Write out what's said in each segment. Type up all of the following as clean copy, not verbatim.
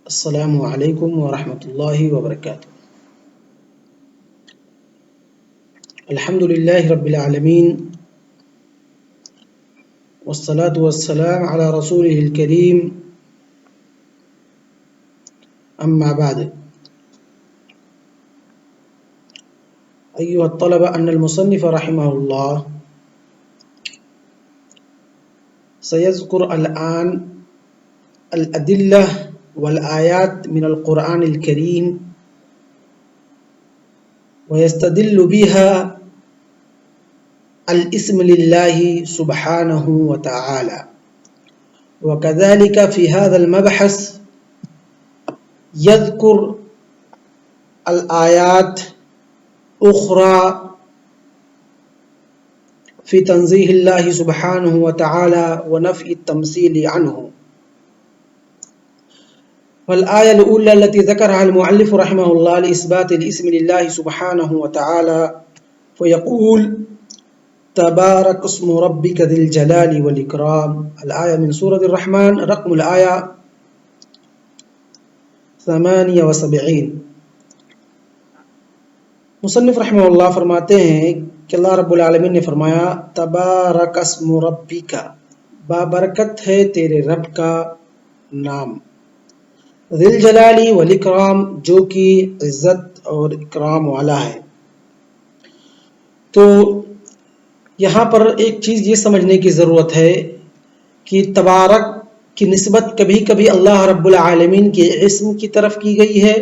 السلام علیکم ورحمۃ اللہ وبرکاتہ۔ الحمد للہ رب العالمین والصلاة والسلام على رسوله الكریم، اما بعد۔ ایها الطلبة، ان المصنف رحمه الله سيذكر الآن الأدلة والآيات من القرآن الكريم ويستدل بها الاسم لله سبحانه وتعالى، وكذلك في هذا المبحث يذكر الآيات أخرى في تنزيه الله سبحانه وتعالى ونفي التمثيل عنه. والآية الأولى التي ذكرها المؤلف رحمه الله لإثبات الاسم لله سبحانه وتعالى فيقول تبارك اسم ربك ذي الجلال والإكرام، الآية من سورة الرحمن، رقم الآية 78۔ مصنف رحمہ اللہ فرماتے ہیں کہ اللہ رب العالمین نے فرمایا تبارک اسم ربک، بابرکت ہے تیرے رب کا نام، ذی الجلال والاکرام، جو کہ عزت اور اکرام والا ہے۔ تو یہاں پر ایک چیز یہ سمجھنے کی ضرورت ہے کہ تبارک کی نسبت کبھی کبھی اللہ رب العالمین کے اسم کی طرف کی گئی ہے،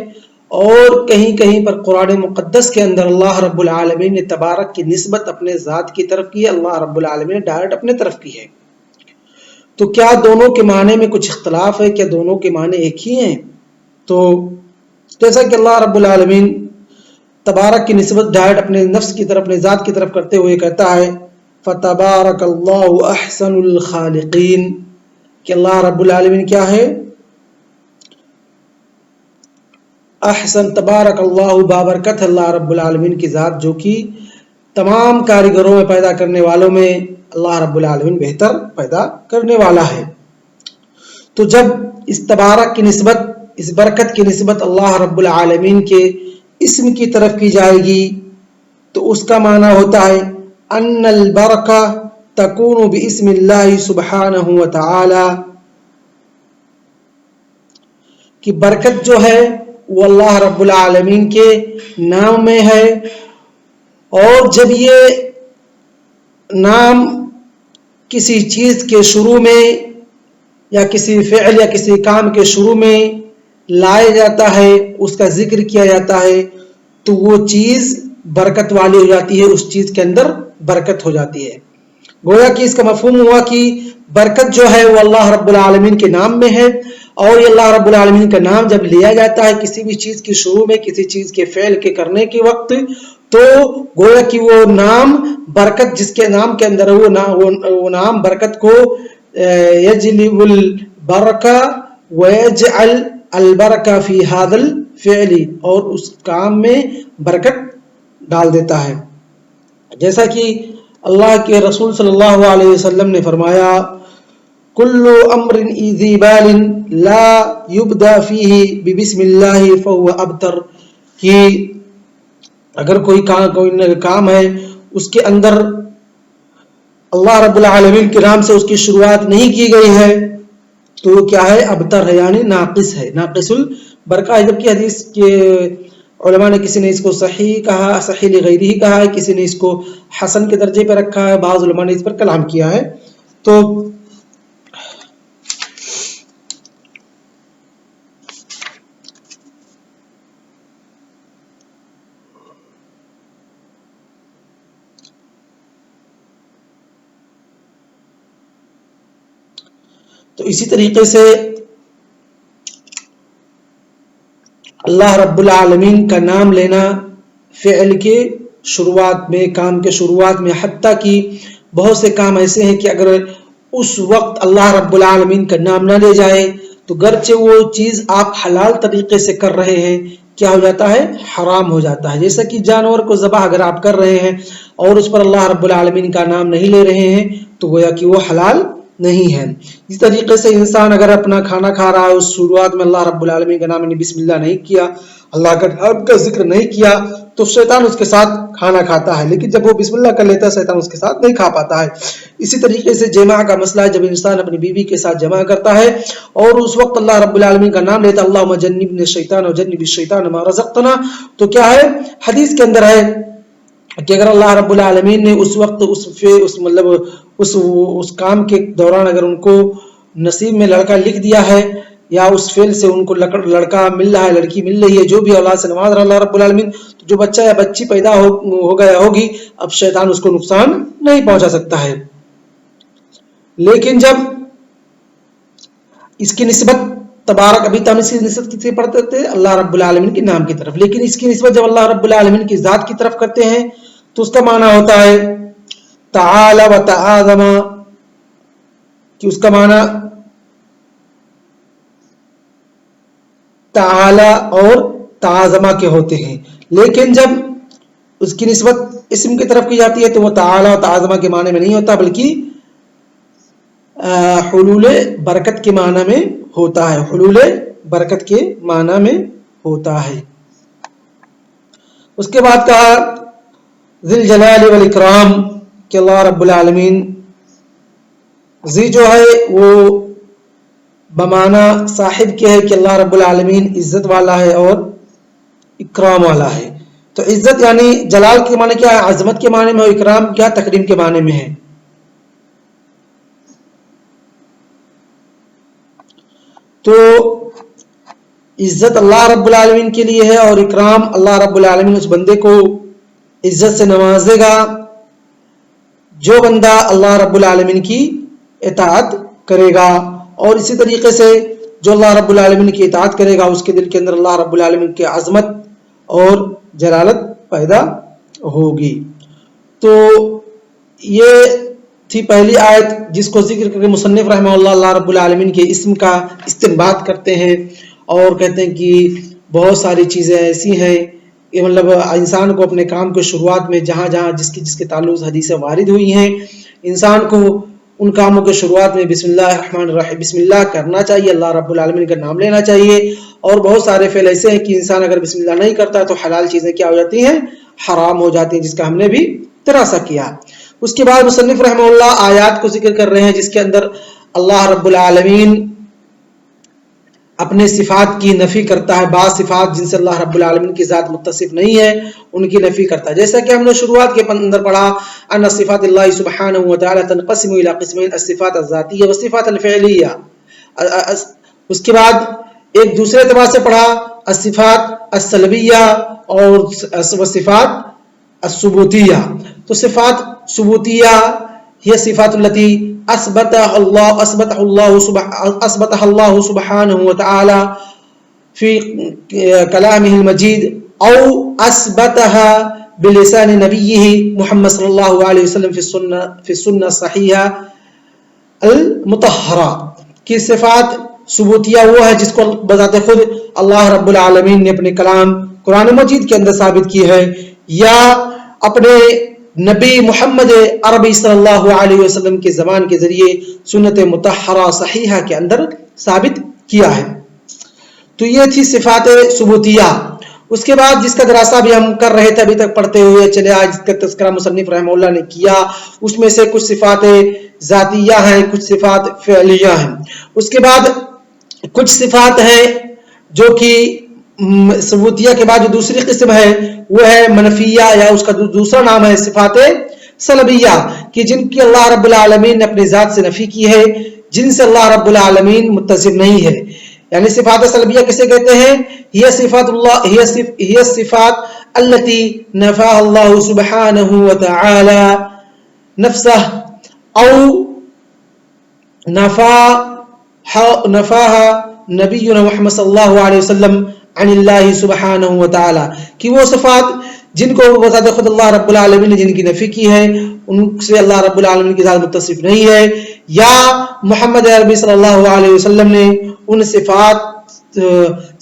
اور کہیں کہیں پر قرآن مقدس کے اندر اللہ رب العالمین نے تبارک کی نسبت اپنے ذات کی طرف کی ہے، اللہ رب العالمین نے ڈائریکٹ اپنے طرف کی ہے۔ تو کیا دونوں کے معنی میں کچھ اختلاف ہے؟ کیا دونوں کے معنی ایک ہی ہیں؟ تو جیسا کہ اللہ رب العالمین تبارک کی نسبت ڈائریکٹ اپنے نفس کی طرف، اپنے ذات کی طرف کرتے ہوئے کہتا ہے فَتَبَارَكَ اللَّهُ أَحْسَنُ الْخَالِقِينَ، کہ اللہ رب العالمین کیا ہے؟ احسن، تبارک اللہ، بابرکت اللہ رب العالمین کی ذات، جو کہ تمام کاریگروں میں، پیدا کرنے والوں میں اللہ رب العالمین بہتر پیدا کرنے والا ہے۔ تو جب اس تبارک کی نسبت، اس برکت کی نسبت اللہ رب العالمین کے اسم کی طرف کی جائے گی تو اس کا معنی ہوتا ہے ان البرکہ تکون باسم اللہ سبحانہ وتعالی، کہ برکت جو ہے وہ اللہ رب العالمین کے نام میں ہے، اور جب یہ نام کسی چیز کے شروع میں یا کسی فعل یا کسی کام کے شروع میں لایا جاتا ہے، اس کا ذکر کیا جاتا ہے، تو وہ چیز برکت والی ہو جاتی ہے، اس چیز کے اندر برکت ہو جاتی ہے۔ گویا کہ اس کا مفہوم ہوا کہ برکت جو ہے وہ اللہ رب العالمین کے نام میں ہے، اور یہ اللہ رب العالمین کا نام جب لیا جاتا ہے کسی بھی چیز کی شروع میں، کسی چیز کے فعل کے کرنے کے وقت، تو گویا کہ وہ نام برکت جس کے نام کے اندر وہ نام برکت کو یجلب البرکہ ویجعل البرکہ فی ھذا الفعل، اور اس کام میں برکت ڈال دیتا ہے۔ جیسا کہ اللہ کے رسول صلی اللہ علیہ وسلم نے فرمایا کل امر ذی بال لا یبدا فیہ ببسم اللہ فہو ابتر، کہ اگر کوئی کام ہے اس کے اندر اللہ رب العالمین کے نام سے اس کی شروعات نہیں کی گئی ہے تو وہ کیا ہے؟ ابتر ہے، یعنی ناقص ہے، ناقص البرکہ ہے۔ جبکہ حدیث کے علماء نے کسی نے اس کو صحیح کہا، صحیح لغیرہ کہا ہے، کسی نے اس کو حسن کے درجے پہ رکھا ہے، بعض علماء نے اس پر کلام کیا ہے۔ تو اسی طریقے سے اللہ رب العالمین کا نام لینا فعل کے شروعات میں، کام کے شروعات میں، حتیٰ کہ بہت سے کام ایسے ہیں کہ اگر اس وقت اللہ رب العالمین کا نام نہ لے جائے تو گرچہ وہ چیز آپ حلال طریقے سے کر رہے ہیں، کیا ہو جاتا ہے؟ حرام ہو جاتا ہے۔ جیسا کہ جانور کو ذبح اگر آپ کر رہے ہیں اور اس پر اللہ رب العالمین کا نام نہیں لے رہے ہیں تو گویا کہ وہ حلال نہیں ہے۔ اس طریقے سے انسان اگر اپنا کھانا کھا رہا ہے اس شروعات میں اللہ رب العالمین کا نام یعنی بسم اللہ نہیں کیا، اللہ کا نام کا ذکر نہیں کیا تو شیطان اس کے ساتھ کھانا کھاتا ہے، لیکن جب وہ بسم اللہ کر لیتا ہے شیطان اس کے ساتھ نہیں کھا پاتا ہے۔ اسی طریقے سے جماع کا مسئلہ ہے، جب انسان اپنی بیوی کے ساتھ جماع کرتا ہے اور اس وقت اللہ رب العالمین کا نام لیتا ہے اللہم جنبنا الشیطان وجنب الشیطان ما رزقتنا، تو کیا ہے حدیث کے اندر ہے کہ اگر اللہ رب العالمین نے اس وقت اس کام کے دوران اگر ان کو نصیب میں لڑکا لکھ دیا ہے یا اس فعل سے ان کو لڑکا مل رہا ہے، لڑکی مل رہی ہے، جو بھی اولاد سے نواز رہا اللہ رب العالمین، تو جو بچہ یا بچی پیدا ہو گیا ہوگی، اب شیطان اس کو نقصان نہیں پہنچا سکتا ہے۔ لیکن جب اس کی نسبت تبارک، ابھی تو ہم اس کی نسبت کسی پڑھتے تھے اللہ رب العالمین کے نام کی طرف، لیکن اس کی نسبت جب اللہ رب العالمین کی ذات کی طرف کرتے ہیں تو اس کا معنی ہوتا ہے تعالی و تعاظم، کہ اس کا معنی تعالی اور تعاظمہ کے ہوتے ہیں، لیکن جب اس کی نسبت اسم کی طرف کی جاتی ہے تو وہ تعالی و تعاظمہ کے معنی میں نہیں ہوتا بلکہ حلول برکت کے معنی میں ہوتا ہے، حلول برکت کے معنی میں ہوتا ہے۔ اس کے بعد کہا ذی الجلال والاکرام، کہ اللہ رب العالمین ذی جو ہے وہ بمعنی صاحب کے ہے کہ اللہ رب العالمین عزت والا ہے اور اکرام والا ہے۔ تو عزت یعنی جلال کے معنی کیا ہے؟ عظمت کے معنی میں، اور اکرام کیا؟ تکریم کے معنی میں ہے۔ تو عزت اللہ رب العالمین کے لیے ہے اور اکرام اللہ رب العالمین اس بندے کو عزت سے نوازے گا جو بندہ اللہ رب العالمین کی اطاعت کرے گا، اور اسی طریقے سے جو اللہ رب العالمین کی اطاعت کرے گا اس کے دل کے اندر اللہ رب العالمین کی عظمت اور جلالت پیدا ہوگی۔ تو یہ تھی پہلی آیت جس کو ذکر کر کے مصنف رحمہ اللہ رب العالمین کے اسم کا استنباط کرتے ہیں اور کہتے ہیں کہ بہت ساری چیزیں ایسی ہیں کہ مطلب انسان کو اپنے کام کے شروعات میں جہاں جہاں جس کے تعلق حدیثیں وارد ہوئی ہیں، انسان کو ان کاموں کے شروعات میں بسم اللہ الرحمن الرحیم بسم اللہ کرنا چاہیے، اللہ رب العالمین کا نام لینا چاہیے، اور بہت سارے فعل ایسے ہیں کہ انسان اگر بسم اللہ نہیں کرتا تو حلال چیزیں کیا ہو جاتی ہیں؟ حرام ہو جاتی ہیں، جس کا ہم نے بھی تراشا کیا۔ اس کے بعد مصنف رحمہ اللہ آیات کو ذکر کر رہے ہیں جس کے اندر اللہ رب العالمین اپنے صفات کی نفی کرتا ہے، بعض صفات جن سے اللہ رب العالمین کی ذات متصف نہیں ہے ان کی نفی کرتا ہے، جیسا کہ ہم نے شروعات کے اندر پڑھا ان صفات اللہ سبحانہ وتعالی تنقسم الى قسمین الصفات الذاتیہ والصفات الفعلیہ۔ اس کے بعد ایک دوسرے اعتبار سے پڑھا الصفات السلبیہ اور صفات الثبوتیہ۔ تو صفات ثبوتیہ ہی صفات التي اثبتها الله سبحانه وتعالى في كلامه المجيد او اثبتها بلسان نبيه محمد صلی اللہ علیہ وسلم في السنة الصحيحة المطهرة۔ کی صفات ثبوتیہ وہ ہے جس کو بذات خود اللہ رب العالمین نے اپنے کلام قرآن مجید کے اندر ثابت کی ہے یا اپنے نبی محمد عربی صلی اللہ علیہ وسلم کے زبان کے ذریعے سنت مطہرہ صحیحہ کے اندر ثابت کیا ہے۔ تو یہ تھی صفات ثبوتیہ۔ اس کے بعد جس کا دراسہ بھی ہم کر رہے تھے ابھی تک پڑھتے ہوئے چلے آج، جس کا تذکرہ مصنف رحمہ اللہ نے کیا، اس میں سے کچھ صفات ذاتیہ ہیں، کچھ صفات فعلیہ ہیں۔ اس کے بعد کچھ صفات ہیں جو کہ ثبوتیہ کے بعد جو دوسری قسم ہے وہ ہے منفیہ، یا اس کا دوسرا نام ہے صفات سلبیہ، کہ جن کی اللہ رب العالمین نے اپنی ذات سے نفی کی ہے، جن سے اللہ رب العالمین متصف نہیں ہے۔ یعنی صفات سلبیہ کسے کہتے ہیں؟ یہ صفات اللہ یہ صفات التي نفاها اللہ سبحانہ وتعالی نفسه او نفاها نبینا محمد صلی اللہ علیہ وسلم عن اللہ سبحانہ وتعالی، کہ وہ صفات جن کو بذات خود اللہ رب العالمین نے جن کی نفی کی ہے ان سے اللہ رب العالمین کی ذات متصف نہیں ہے، یا محمد عربی صلی اللہ علیہ وسلم نے ان صفات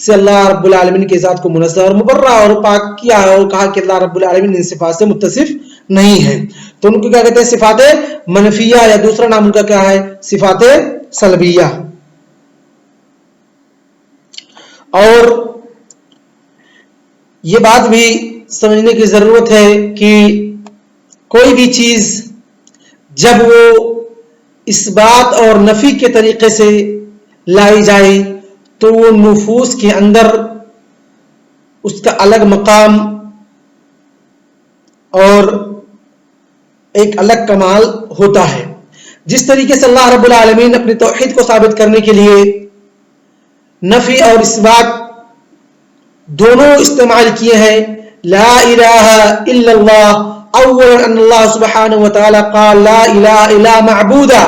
سے اللہ رب العالمین کی ذات کو منزہ اور مبرہ اور پاک کیا ہے اور کہا کہ اللہ رب العالمین ان صفات سے متصف نہیں ہے۔ تو تو ان کو کیا کہتے ہیں؟ صفات منفیہ، یا دوسرا نام ان کا کیا ہے؟ صفات سلبیہ. اور یہ بات بھی سمجھنے کی ضرورت ہے کہ کوئی بھی چیز جب وہ اس بات اور نفی کے طریقے سے لائی جائے تو وہ نفوس کے اندر اس کا الگ مقام اور ایک الگ کمال ہوتا ہے. جس طریقے سے اللہ رب العالمین نے اپنی توحید کو ثابت کرنے کے لیے نفی اور اثبات دونوں استعمال کیے ہیں. لا الہ الا اللہ، اولا ان اللہ سبحانہ وتعالی قال لا الہ الا معبودا،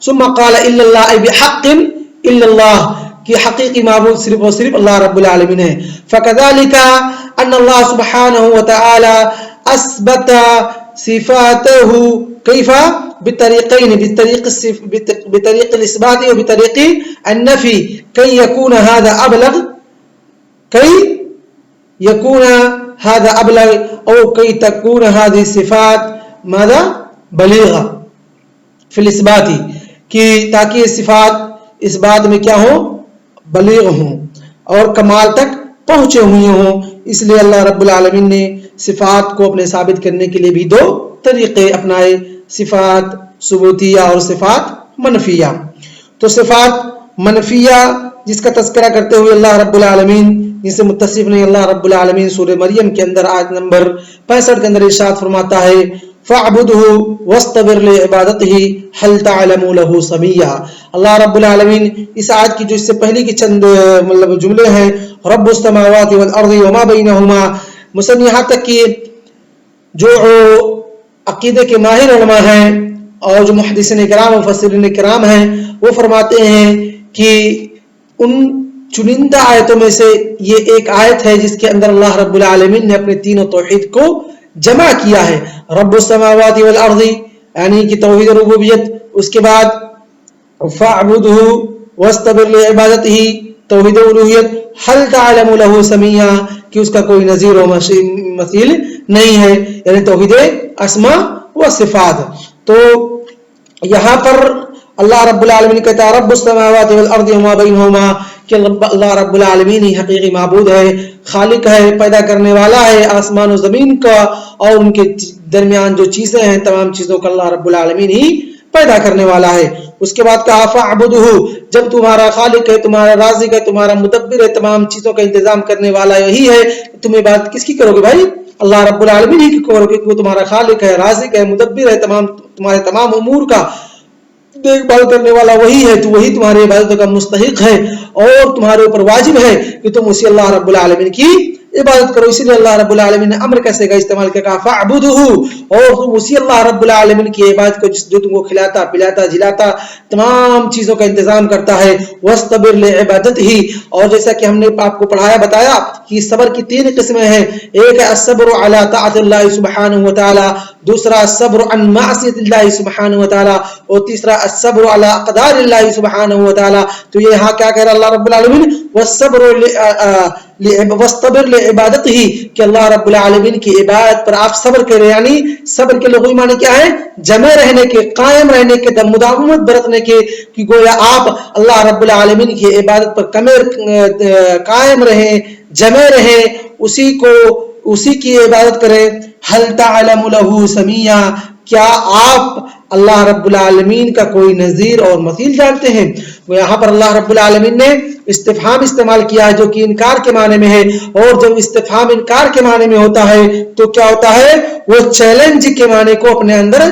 ثم قال الا اللہ بحق الا اللہ، کہ حقیقی معبود صرف اور صرف اللہ رب العالمین ہے. فکذالک ان اللہ سبحانہ وتعالی اثبت صفاته كيف؟ بالطريقين، بطريق الاثبات وبطريق النفي، كي يكون هذا ابلغ، او كي تكون هذه الصفات ماذا؟ بلیغہ فی الاثبات، کہ تاکہ یہ صفات اس بات میں کیا ہوں؟ بلیغ ہوں اور کمال تک پہنچے ہوئے ہوں. اس لیے اللہ رب العالمین نے صفات کو اپنے ثابت کرنے کے لیے بھی دو طریقے اپنائے، صفات ثبوتیہ اور صفات منفیہ. تو صفات منفیہ جس کا تذکرہ کرتے ہوئے اللہ رب العالمین جن سے متصف نہیں اللہ رب العالمین سورہ مریم کے اندر آیت نمبر 65 کے اندر ارشاد فرماتا ہے فَاعْبُدْهُ وَاسْتَبِرْ لِعِبَادَتِهِ هَلْ تَعْلَمُ لَهُ سَمِيًّا. اللہ رب العالمین اس آیت کی جو اس سے پہلے کی چند جملے ہیں رب السماوات والارض وما بینہما مثلا یہاں تک کہ جو عقیدے کے ماہر علماء ہیں اور جو محدثین کرام و مفسرین کرام ہیں وہ فرماتے ہیں کہ ان چنندہ آیتوں میں سے یہ ایک آیت ہے جس کے اندر اللہ رب العالمین نے اپنے تینوں توحید کو جمع کیا ہے. رب السماوات والارض یعنی کہ توحید ربوبیت، اس کے بعد فاعبدہ واستبر لعبادتہ توحید الوہیت، هل تعلم له سمیعا کہ اس کا کوئی نظیر و مثیل نہیں ہے، یعنی توحید اسماء و صفات. تو یہاں پر اللہ رب العالمین کہتا ہے رب السماوات والارض وما بینہما کہ اللہ رب العالمین ہی حقیقی معبود ہے، خالق ہے، پیدا کرنے والا ہے آسمان و زمین کا اور ان کے درمیان جو چیزیں ہیں تمام چیزوں کا اللہ رب العالمین ہی پیدا کرنے والا ہے. اس کے بعد کہا فاعبدہ، جب تمہارا خالق ہے، تمہارا رازق ہے، تمہارا مدبر ہے، تمام چیزوں کا انتظام کرنے والا یہی ہے، تم عبادت کس کی کرو گے بھائی؟ اللہ رب العالمین ہی کی کرو گے، کہ وہ تمہارا خالق ہے، رازق ہے، مدبر ہے، تمہارے تمام امور کا دیکھ بھال کرنے والا وہی ہے، تو وہی تمہاری عبادت کا مستحق ہے اور تمہارے اوپر واجب ہے کہ تم اسی اللہ رب العالمین کی عبادت کرو. اسی لیے اللہ رب العالمین نے امر کیسے کا استعمال کیا، کہا فاعبدہ، اور تم اسی اللہ رب العالمین کی عبادت کو جو تم کو کھلاتا پلاتا جلاتا تمام چیزوں کا انتظام کرتا ہے. واستبر لعبادتہ، اور جیسا کہ ہم نے آپ کو پڑھایا بتایا کہ صبر کی تین قسمیں ہیں، ایک ہے الصبر علی طاعت اللہ سبحانہ وتعالی، دوسرا الصبر عن معصیت اللہ سبحانہ وتعالی، اور تیسرا الصبر علی اقدار اللہ سبحانہ وتعالی. تو یہ یہاں کیا کہہ رہا اللہ رب العالمین واستبر لعبادتہ کہ اللہ رب العالمین کی عبادت پر آپ صبر کریں، یعنی صبر کے لغوی معنی کیا ہے؟ جمع رہنے کے، قائم رہنے کے، مداومت برتنے کے، کہ گویا آپ اللہ رب العالمین کی عبادت پر قائم رہیں، جمع رہیں، اسی کی عبادت کریں. هل تعلم له سمیعا، کیا آپ اللہ رب العالمین کا کوئی نظیر اور مثیل جانتے ہیں؟ وہ یہاں پر اللہ رب العالمین نے استفہام استعمال کیا ہے جو کہ انکار کے معنی میں ہے، اور جب استفہام انکار کے معنی میں ہوتا ہے تو کیا ہوتا ہے؟ وہ چیلنج کے معنی کو اپنے اندر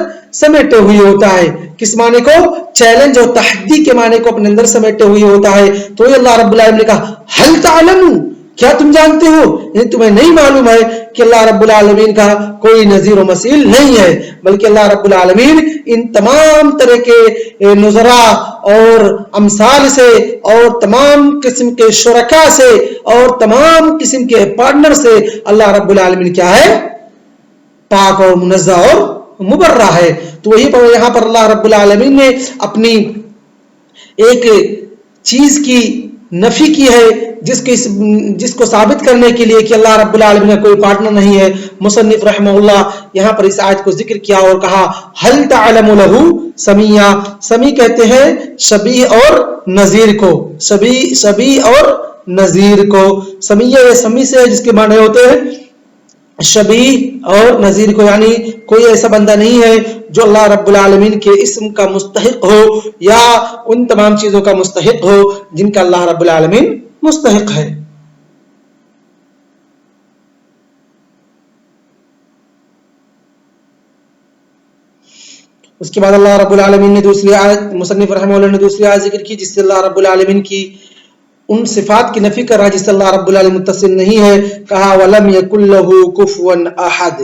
سمیٹے ہوئے ہوتا ہے. کس معنی کو؟ چیلنج اور تحدی کے معنی کو اپنے اندر سمیٹے ہوئے ہوتا ہے. تو یہ اللہ رب العالمین نے کہا هل تعلم، کیا تم جانتے ہو، یعنی تمہیں نہیں معلوم ہے کہ اللہ رب العالمین کا کوئی نظیر و مثیل نہیں ہے، بلکہ اللہ رب العالمین ان تمام طرح کے نظراء اور امثال سے اور تمام قسم کے شرکاء سے اور تمام قسم کے پارٹنر سے اللہ رب العالمین کیا ہے؟ پاک اور منزہ اور مبرہ ہے. تو وہی پر یہاں پر اللہ رب العالمین نے اپنی ایک چیز کی نفی کی ہے جس کو ثابت کرنے کے لیے کہ اللہ رب العالمین کا کوئی پارٹنر نہیں ہے. مصنف رحمہ اللہ یہاں پر اس آیت کو ذکر کیا اور کہا هل تعلم له سمیع. سمیع کہتے ہیں شبیہ اور نظیر کو, شبیہ اور نظیر کو. سمیع سے جس کے معنی ہوتے ہیں شبیہ اور نظیر کو, یعنی کوئی ایسا بندہ نہیں ہے جو اللہ رب العالمین کے اسم کا مستحق ہو یا ان تمام چیزوں کا مستحق ہو جن کا اللہ رب العالمین مستحق ہے. اس کے بعد اللہ رب العالمین نے دوسری آیت, مصنف رحمہ اللہ نے دوسری آیت ذکر کی جس سے اللہ رب العالمین کی ان صفات کی نفی کر رہا ہے جس سے اللہ رب العالمین متصل نہیں ہے. کہا وَلَمْ يَكُنْ لَهُ كُفُوًا أَحَدٌ.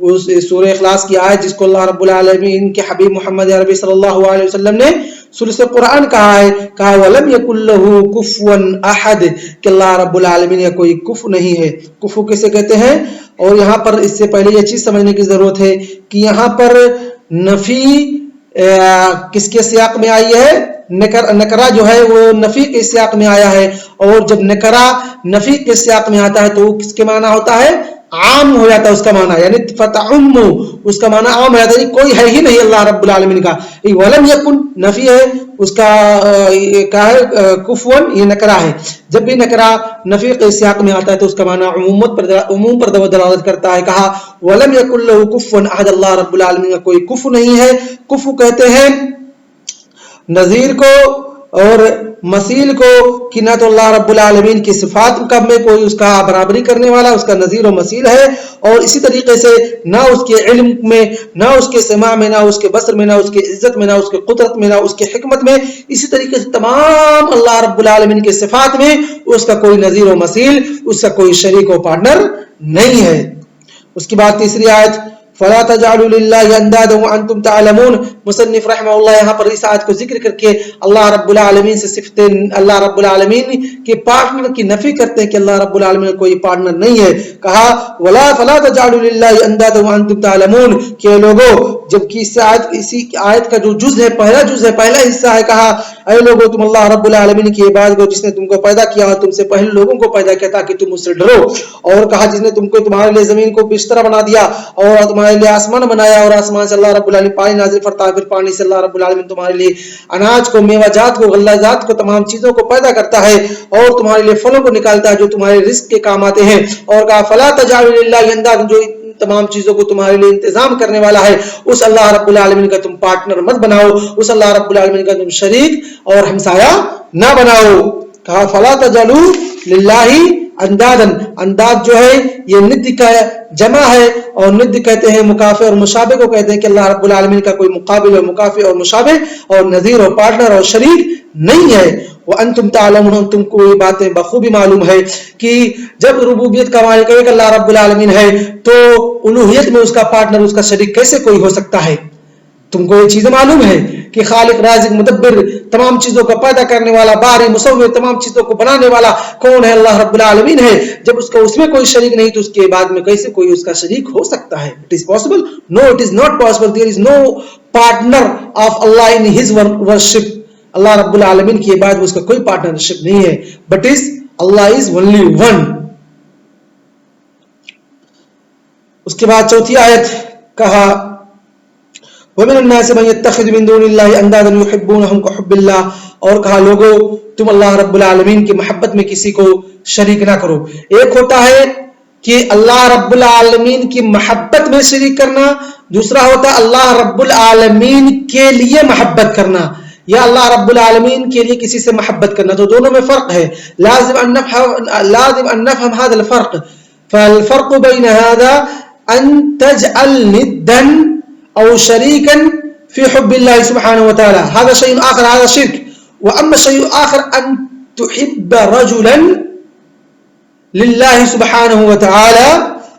اس سورہ اخلاص کی آیت جس کو اللہ رب العالمین کے حبیب محمد عربی صلی اللہ علیہ وسلم نے ثلث قرآن کہا ہے. کہا وَلَمْ يَكُنْ لَهُ كُفُوًا أَحَدٌ کہ اللہ رب العالمین کا کوئی کفو نہیں ہے. کفو کسے کہتے ہیں؟ اور یہاں پر اس سے پہلے یہ چیز سمجھنے کی ضرورت ہے کہ یہاں پر نفی کس کے سیاق میں آئی ہے؟ نکرہ جو ہے وہ نفی کے سیاق میں آیا ہے, اور جب نکرہ نفی کے سیاق میں آتا ہے تو وہ کس کے معنی ہوتا ہے؟ عام ہو جاتا ہے اس کا معنی, یعنی فتعم اس کا معنی عام ہو جاتا ہے, کوئی ہے ہی نہیں اللہ رب العالمین کا. ولم یکن نفی ہے, اس کا کیا ہے کفوا, یہ نکرہ ہے. جب بھی نکرہ نفی کے سیاق میں آتا ہے تو اس کا معنی عموم پر دلالت کرتا ہے. کہا ولم یکن لہ کفوا احد, اللہ رب العالمین کا کوئی کفو نہیں ہے. کفو کہتے ہیں نظیر کو اور مثیل کو, کہ نہ تو اللہ رب العالمین کی صفات کا میں کوئی اس کا برابری کرنے والا, اس کا نظیر و مثیل ہے, اور اسی طریقے سے نہ اس کے علم میں, نہ اس کے سماع میں, نہ اس کے بصر میں, نہ اس کے عزت میں, نہ اس کے قدرت میں, نہ اس کے حکمت میں. اسی طریقے سے تمام اللہ رب العالمین کے صفات میں اس کا کوئی نظیر و مثیل, اس کا کوئی شریک و پارٹنر نہیں ہے. اس کے بعد تیسری آیت فلا تجعلوا للہ اندادا وانتم تعلمون. مصنف رحمہ اللہ یہاں پر اس آیت کو ذکر کر کے اللہ رب العالمین سے صفت اللہ رب العالمین کے پارٹنر کی نفی کرتے ہیں کہ اللہ رب العالمین کوئی پارٹنر نہیں ہے. کہا فلا تجعلوا للہ اندادا وانتم تعلمون کہ لوگوں, جبکہ اسی آیت کا جو جز ہے, پہلا جز ہے, پہلا حصہ ہے, کہا اے لوگوں تم اللہ رب العالمین کی عبادت کو جس نے تم کو پیدا کیا اور تم سے پہلے لوگوں کو پیدا کیا تاکہ تم اس سے ڈرو, اور کہا جس نے تم کو تمہارے لیے زمین کو بستر بنا دیا اور تمہارے لیے آسمان بنایا, اور آسمان سے اللہ رب العالمین پانی نازل فرماتا ہے, پھر پانی سے اللہ رب العالمین تمہارے لیے اناج کو, میوہ جات کو, غلہ جات کو, تمام چیزوں کو پیدا کرتا ہے, اور تمہارے لیے پھلوں کو نکالتا ہے جو تمہارے رزق کے کام آتے ہیں. اور کہا فلا تجعلوا للہ اندادا, جو تمام چیزوں کو تمہارے لیے انتظام کرنے والا ہے اس اللہ رب العالمین کا تم پارٹنر مت بناؤ, اس اللہ رب العالمین کا تم شریک اور ہمسایہ نہ بناؤ. کہا فلا تجعلوا للہ اندادن. انداد جو ہے یہ ند کا جمع ہے, اور ند کہتے ہیں مکافئ اور مشابہ کو کہتے ہیں کہ اللہ رب العالمین کا کوئی مقابل اور مکافئ اور مشابہ اور نظیر اور پارٹنر اور شریک نہیں ہے. وانتم تعلمون, تم کو یہ باتیں بخوبی معلوم ہے کہ جب ربوبیت کا مالک ایک اللہ رب العالمین ہے تو الوہیت میں اس کا پارٹنر, اس کا شریک کیسے کوئی ہو سکتا ہے؟ تم کو یہ چیزیں معلوم ہے کہ خالق, رازق, مدبر, تمام چیزوں کو پیدا کرنے والا, باری, مصور, تمام چیزوں کو بنانے والا کون ہے؟ اللہ رب العالمین ہے. جب اس میں کوئی شریک نہیں تو اس کے بعد میں کیسے کوئی اس کا شریک ہو سکتا ہے؟ It is possible? No, it is not possible. There is no partner of Allah in His worship. اللہ رب العالمین کی عبادت میں اس کا کوئی پارٹنرشپ نہیں ہے, but is Allah is only one. اس کے بعد چوتھی آیت کہا وَمِنَ النَّاسِ مَن يَتَّخِذُ مِن دُونِ اللَّهِ أَندَادًا يُحِبُّونَهُمْ كَحُبِّ اللَّهِ. اور کہا لوگوں تم اللہ رب العالمین کی محبت میں کسی کو شریک نہ کرو. ایک ہوتا ہے کہ اللہ رب العالمین کی محبت میں شریک کرنا, دوسرا ہوتا ہے اللہ رب العالمین کے لیے محبت کرنا یا اللہ رب العالمین کے لیے کسی سے محبت کرنا. تو دونوں میں فرق ہے. لازم ان نفهم هذا الفرق. فالفرق بين هذا ان تجعل ندا او شريكا في حب الله سبحانه وتعالى, هذا شيء آخر, هذا شرك. واما الشيء الآخر ان تحب رجلا لله سبحانه وتعالى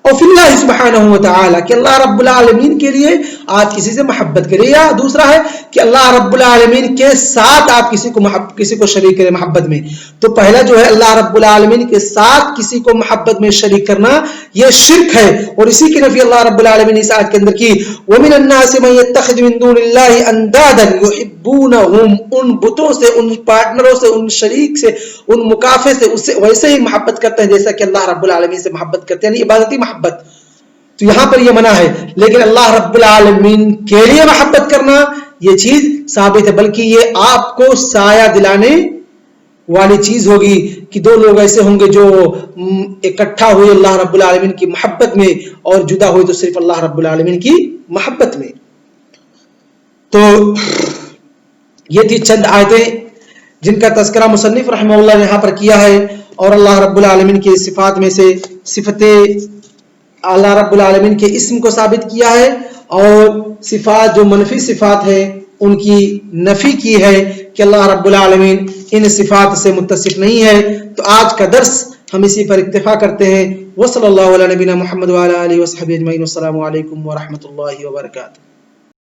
اور فی اللہ سبحانہ و تعالی کہ اللہ رب العالمین کے لیے آپ کسی سے محبت کریں، یا دوسرا ہے کہ اللہ رب العالمین کے ساتھ آپ کسی کو شریک کریں محبت میں. تو پہلا جو ہے اللہ رب العالمین کے ساتھ کسی کو محبت میں شریک کرنا یہ شرک ہے، اور اسی کی نفی اللہ رب العالمین اس آیت کے اندر کی. وَمِنَ النَّاسِ مَن يَتَّخِذُ مِن دُونِ اللَّهِ أَندَادًا يُحِبُّونَهُمْ، ان بتوں سے، ان پارٹنروں سے، ان شریک سے، ان مکافئ سے اس سے ویسے ہی محبت کرتے ہیں جیسا کہ اللہ رب العالمین سے محبت کرتے ہیں، یعنی عبادتی محبت. تو یہاں پر یہ منع ہے، لیکن اللہ رب العالمین کے لیے محبت کرنا یہ چیز ثابت ہے، بلکہ یہ آپ کو سایہ دلانے والی چیز ہوگی کہ دو لوگ ایسے ہوں گے جو اکٹھا ہوئے اللہ رب العالمین کی محبت میں، اور جدا ہوئے تو صرف اللہ رب العالمین کی محبت میں. تو یہ تھی چند آیتیں جن کا تذکرہ مصنف رحمہ اللہ نے یہاں پر کیا ہے، اور اللہ رب العالمین کی صفات میں سے صفت اللہ رب العالمین کے اسم کو ثابت کیا ہے، اور صفات جو منفی صفات ہیں ان کی نفی کی ہے کہ اللہ رب العالمین ان صفات سے متصف نہیں ہے. تو آج کا درس ہم اسی پر اکتفا کرتے ہیں. وصلی اللہ علی نبینا محمد وعلی آلہ وصحبہ اجمعین. السلام علیکم ورحمۃ اللہ وبرکاتہ.